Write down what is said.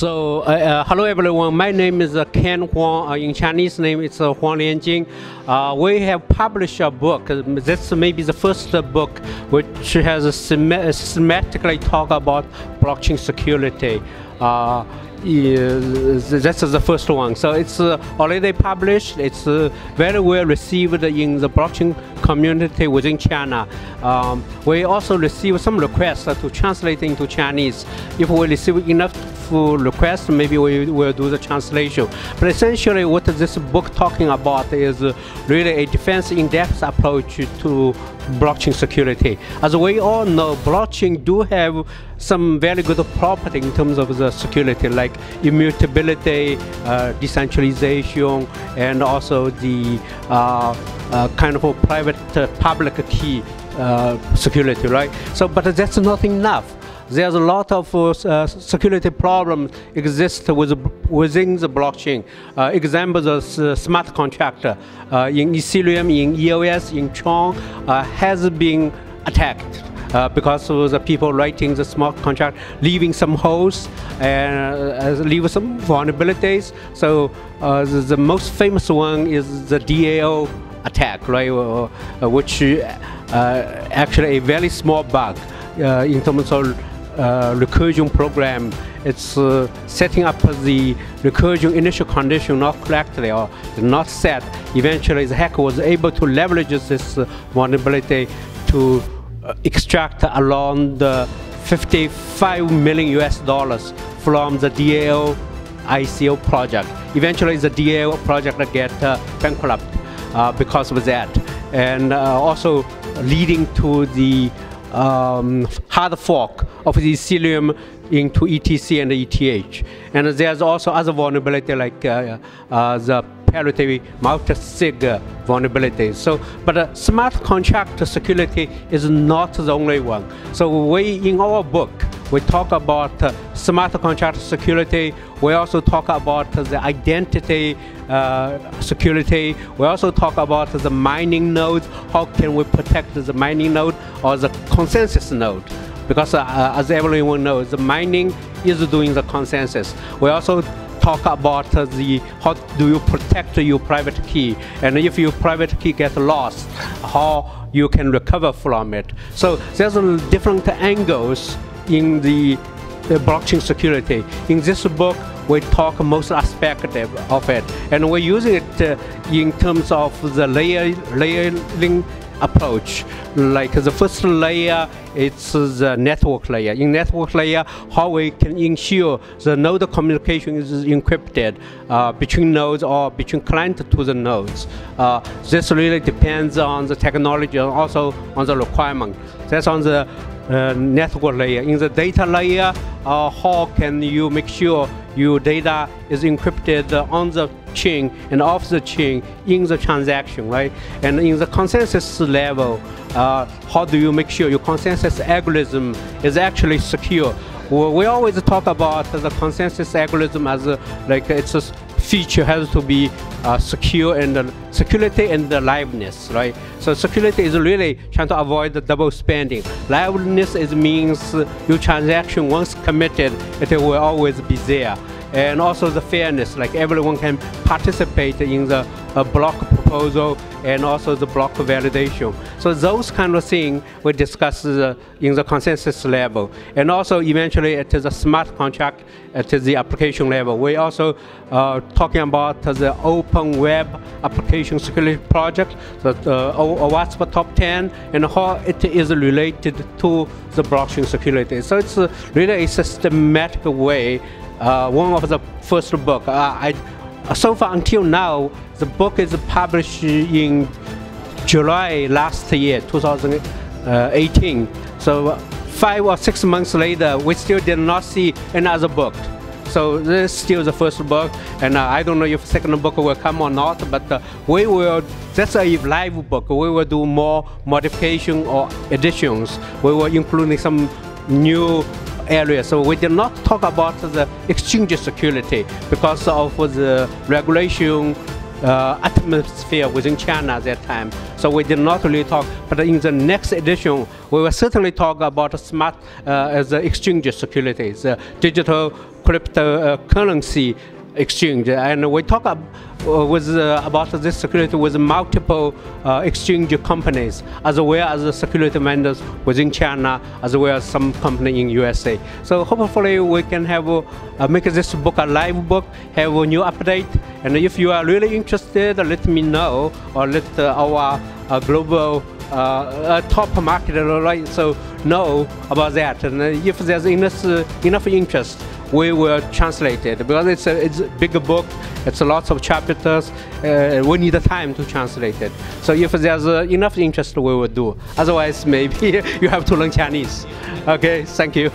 Hello everyone. My name is Ken Huang. In Chinese name, it's Huang Lianjing. We have published a book. This may be the first book which has systematically talk about blockchain security. This is the first one. So it's already published. It's very well received in the blockchain community within China. We also receive some requests to translate into Chinese. If we receive enough requests, maybe we will do the translation. But essentially what this book talking about is really a defense in-depth approach to blockchain security. As we all know, blockchain do have some very good property in terms of the security, like immutability, decentralization, and also the kind of a private public key security, right? So, but that's not enough. There's a lot of security problems exist within the blockchain. Examples of smart contract in Ethereum, in EOS, in Huang has been attacked because of the people writing the smart contract, leaving some holes and leave some vulnerabilities. So the most famous one is the DAO attack, right? Which actually a very small bug in terms of recursion program. It's setting up the recursion initial condition not correctly or not set. Eventually the hacker was able to leverage this vulnerability to extract around $55 million from the DAO ICO project. Eventually the DAO project get bankrupt because of that, and also leading to the hard fork of the Ethereum into ETC and ETH. And there's also other vulnerability like the parity multi-sig vulnerabilities. So, but smart contract security is not the only one. So in our book, we talk about smart contract security. We also talk about the identity security. We also talk about the mining nodes. How can we protect the mining node or the consensus node? Because as everyone knows, the mining is doing the consensus. We also talk about how do you protect your private key, and if your private key gets lost, how you can recover from it. So there's different angles in the blockchain security. In this book, we talk most aspect of it, and we're using it in terms of the layering approach. Like the first layer, it's the network layer. In network layer, how we can ensure the node communication is encrypted between nodes or between client to the nodes. This really depends on the technology and also on the requirement. That's on the network layer. In the data layer, how can you make sure your data is encrypted on the chain and off the chain in the transaction, right? And in the consensus level, how do you make sure your consensus algorithm is actually secure? Well, we always talk about the consensus algorithm as like it's a feature has to be secure, and security and the liveness, right? So security is really trying to avoid the double spending. Liveness means your transaction once committed, it will always be there. And also the fairness, like everyone can participate in the block proposal and also the block validation. So those kind of things we discuss in the consensus level. And also eventually it is a smart contract at the application level. We also talking about the open web application security project, the OWASP top 10, and how it is related to the blockchain security. So it's really a systematic way. One of the first book. So far until now, the book is published in July last year, 2018. So 5 or 6 months later, we still did not see another book. So this is still the first book, and I don't know if second book will come or not, but we will, that's a live book. We will do more modification or additions. We will include some new area. So we did not talk about the exchange security because of the regulation atmosphere within China at that time. So we did not really talk, but in the next edition, we will certainly talk about smart as the exchange security, the digital cryptocurrency exchange, and we talk about this security with multiple exchange companies, as well as the security vendors within China, as well as some company in USA. So hopefully we can have make this book a live book, have a new update, and if you are really interested, let me know, or let our global top market right so know about that. And if there's enough interest, we will translate it, because it's a bigger book, it's lots of chapters, we need the time to translate it. So if there's enough interest, we will do. Otherwise, maybe you have to learn Chinese. Okay, thank you.